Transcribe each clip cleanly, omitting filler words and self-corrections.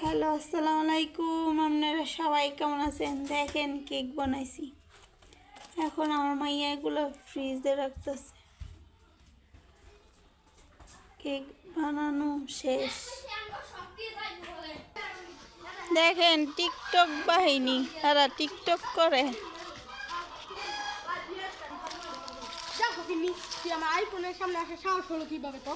Hello, আসসালামু আলাইকুম। আপনারা সবাই কেমন আছেন? দেখেন কেক বানাইছি। এখন আমার মাইয়া এগুলো ফ্রিজে রাখতেছে। কেক বানানো শেষ। দেখেন টিকটক বাহিনী, তারা টিকটক করে। আমার আইফোনের সামনে আসে সাহস হলো কিভাবে তো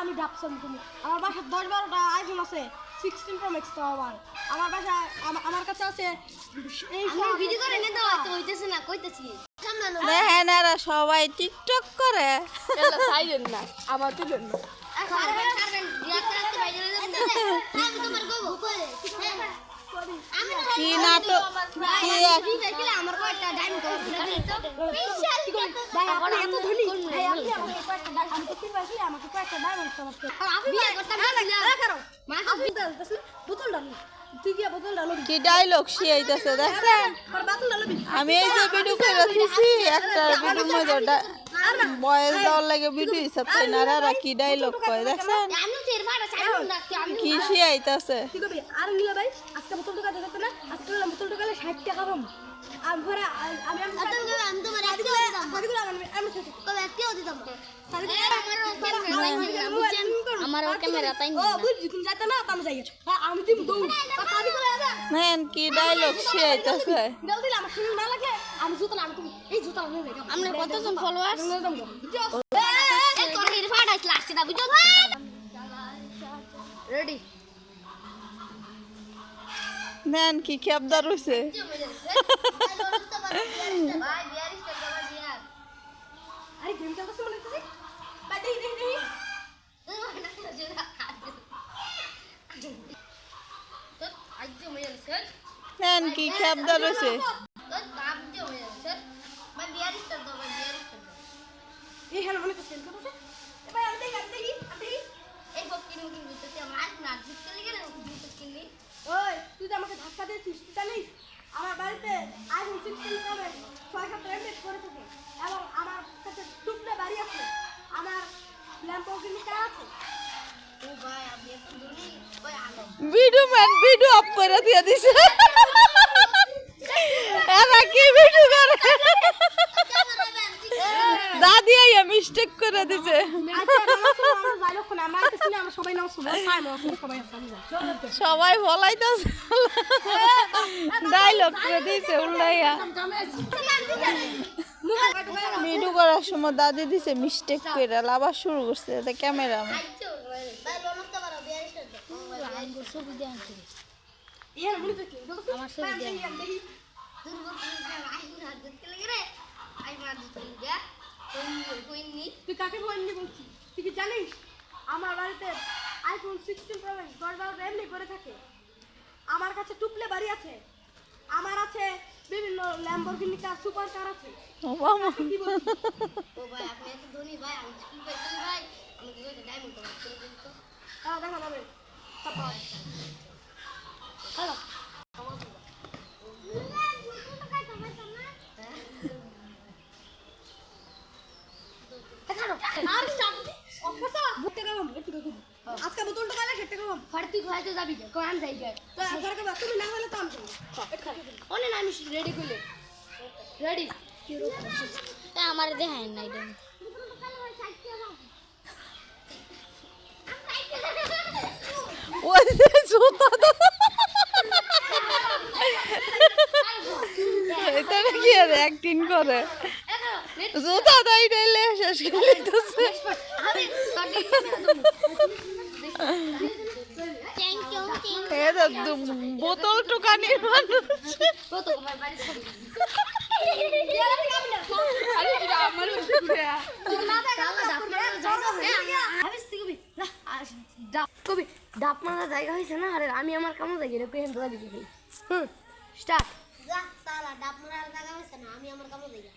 আমি ডাবসাম তুমি আমার বাসায় 10-12টা আইফোন আছে 16 প্রো ম্যাক্স তো আমার বাসায় আমার কাছে আছে এই ভিডিও করে নিতে হইতেছে না কইতেছি দেখেন এরা সবাই টিকটক করে। না আমার তো জন্য কি নাটক আমার কয়টা ডায়মন্ড ভাই আপনি এত ধনী ভাই আপনি আমাকে কয়টা আমি তো কিনবাছি আমাকে কয়টা ডায়মন্ড সমস্যা আমি বিয়ে করতে না করো মা আপনি তো বোতল ডাল তুই কি বোতল ডাল কি ডায়লগ শিয়াইতেছে দেখেন। আমি এই যে ভিডিও করে দিছি একটা ভিডিও মধ্যে বয়েস দেওয়ার লাগে ভিডিও হিসাব তাই না আর কি ডায়লগ কয় দেখেন কি শিয়াইতেছে। আর নিলে ভাই আজকে বোতল টাকা দিতে না আজকে বোতল টাকা 60 টাকা কম আমি ঘরে আমি তোমার আমার ক্যামেরা তাই ও বুঝছি তুমি যাইতে না আমি যাই আমি দিব দৌড় নেন কি ডায়লগ শিয়াইতেছে। জলদি আমার শুন না লাগে আমি জুতা না তুমি এই জুতা না দেখ আমরা কতজন ফলোয়ার্স এই তোর হির ফাটাইছ লাস্টে না বুঝছো রেডি নেন কি খেপদার হইছে। আরে গেম খেলতেছ মনে হচ্ছে ভাই দেখি নেন কি খেপদার হইছে। এই হ্যালো মনে করছেন কথা ভাই আমি দেখি এই বকিনি দিতে আমার না জিততে লাগে না কিনলি ওই তুই তো আমাকে ধাক্কা দিয়েছিস তুই জানিস আমার বাড়িতে আইফোন 16 হবে 6-7 এমএস করে থাকে এবং আমার কাছে টুকলে বাড়ি আছে আমার ল্যাম্বরগিনি কার আছে ও ভাই আমি একটু ধরি ওই আলো ভিডিও অফ করে দিয়ে দিছে। এরা কি ভিডিও করে দাদি আইয়া মিস্টেক করে দিছে। সবাই বলাইতেছে ডায়লগ করে দিছে উল্লাইয়া। ভিডিও করার সময় দাদি দিছে মিস্টেক করে আবার শুরু করছে ক্যামেরা তুই কাকে বললি বলছি তুই কি জানিস আমার বাড়িতে আইফোন 16 প্রো ম্যাক্স 10 এমনি করে থাকে আমার কাছে টুপলে বাড়ি আছে আমার আছে বিভিন্ন ল্যাম্বরগিনি কার সুপার কার আছে ও বাবা কি বলছিস ও ভাই আপনি এত ধনী ভাই আমি স্কুল পাইছি ভাই আমি কি ডায়মন্ড করে দিন তো দেখো না ভাই হ্যালো আজকে বোতল টাকা লাগে সেটা কম ফাড়তি খাইতে যাবি তো কোন যাই যায় তো ঘরে কবা তুমি না হলে তো আমি ওনে না আমি রেডি কইলে রেডি তা আমার দেখায় নাই দেন ওই যে জুতা এটা কি আর অ্যাক্টিং করে জুতা দাই ডাইলে শেষ করে দিতেছে। বোতল টুকানির মানুষ ডাব মারা জায়গা হয়েছে না আরে আমি আমার কেমন জায়গা স্টার্ট ডাব মারা জায়গা হয়েছে না আমি আমার কেমন জায়গা